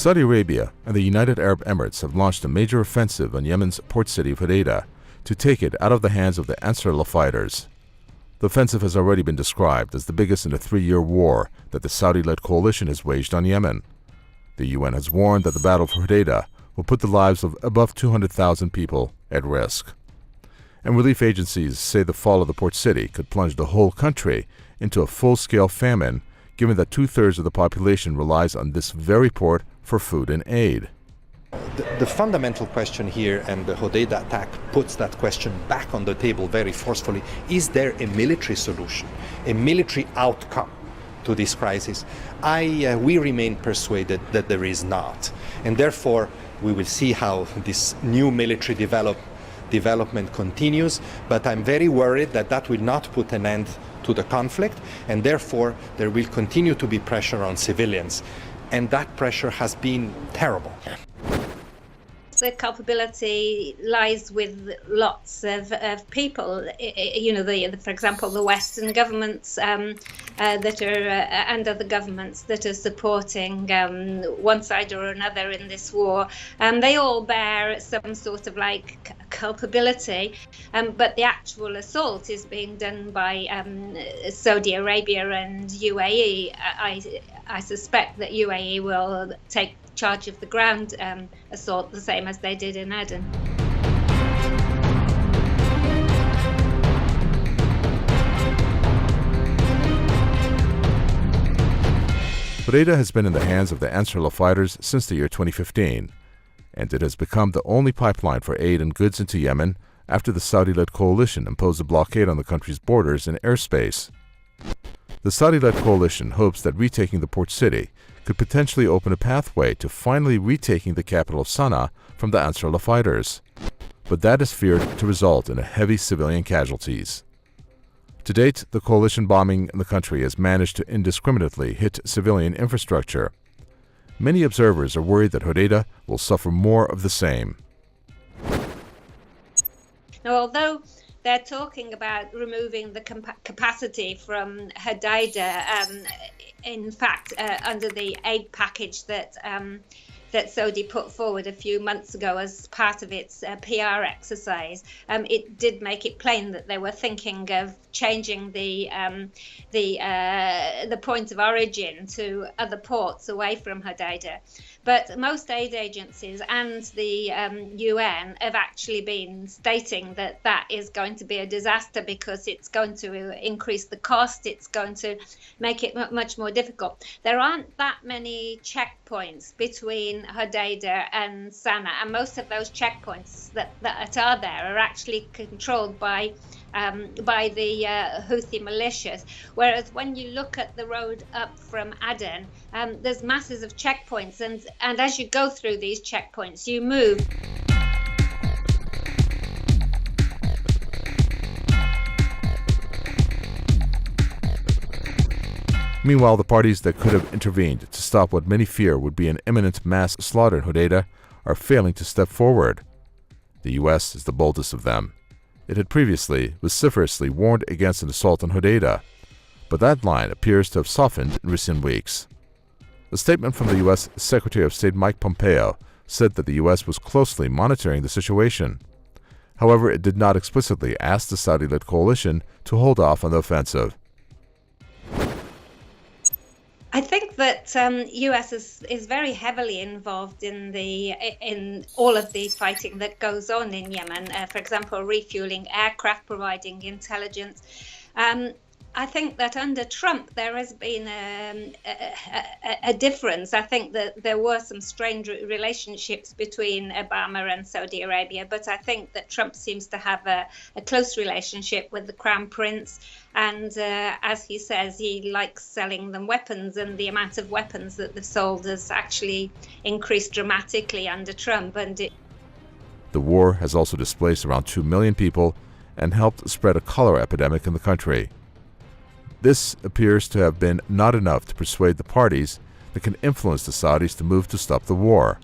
Saudi Arabia and the United Arab Emirates have launched a major offensive on Yemen's port city of Hodeidah to take it out of the hands of the Ansarullah fighters. The offensive has already been described as the biggest in a 3-year war that the Saudi-led coalition has waged on Yemen. The UN has warned that the battle for Hodeidah will put the lives of above 200,000 people at risk. And relief agencies say the fall of the port city could plunge the whole country into a full-scale famine, given that 2/3 of the population relies on this very port for food and aid. The fundamental question here, and the Hodeidah attack puts that question back on the table very forcefully, is there a military solution, a military outcome to this crisis? We remain persuaded that there is not. And therefore, we will see how this new military development continues, but I'm very worried that that will not put an end to the conflict, and therefore there will continue to be pressure on civilians. And that pressure has been terrible. The culpability lies with lots of people. You know, for example, the Western governments that are and other governments that are supporting one side or another in this war. They all bear some sort of like culpability, but the actual assault is being done by Saudi Arabia and UAE. I suspect that UAE will take charge of the ground assault, the same as they did in Aden. Hudaida has been in the hands of the Ansarullah fighters since the year 2015, and it has become the only pipeline for aid and goods into Yemen after the Saudi-led coalition imposed a blockade on the country's borders and airspace. The Saudi-led coalition hopes that retaking the port city could potentially open a pathway to finally retaking the capital of Sana'a from the Ansarullah fighters, but that is feared to result in heavy civilian casualties. To date, the coalition bombing in the country has managed to indiscriminately hit civilian infrastructure. Many observers are worried that Hodeidah will suffer more of the same. Now, although they're talking about removing the capacity from Hudaida, in fact, under the aid package that Saudi put forward a few months ago as part of its PR exercise, it did make it plain that they were thinking of changing the point of origin to other ports away from Hodeidah. But most aid agencies and the UN have actually been stating that that is going to be a disaster because it's going to increase the cost, it's going to make it much more difficult. There aren't that many checkpoints between Hodeidah and Sana'a, and most of those checkpoints that are there are actually controlled by the Houthi militias, whereas when you look at the road up from Aden, there's masses of checkpoints, and as you go through these checkpoints, you move. Meanwhile, the parties that could have intervened to stop what many fear would be an imminent mass slaughter in Hodeidah are failing to step forward. The U.S. is the boldest of them. It had previously vociferously warned against an assault on Hodeidah, but that line appears to have softened in recent weeks. A statement from the U.S. Secretary of State Mike Pompeo said that the U.S. was closely monitoring the situation. However, it did not explicitly ask the Saudi-led coalition to hold off on the offensive. I think that US is very heavily involved in all of the fighting that goes on in Yemen. For example, refueling aircraft, providing intelligence. I think that under Trump there has been a difference. I think that there were some strained relationships between Obama and Saudi Arabia, but I think that Trump seems to have a close relationship with the Crown Prince, and as he says, he likes selling them weapons, and the amount of weapons that they've sold has actually increased dramatically under Trump. The war has also displaced around 2 million people and helped spread a cholera epidemic in the country. This appears to have been not enough to persuade the parties that can influence the Saudis to move to stop the war,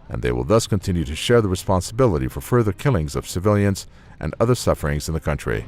and they will thus continue to share the responsibility for further killings of civilians and other sufferings in the country.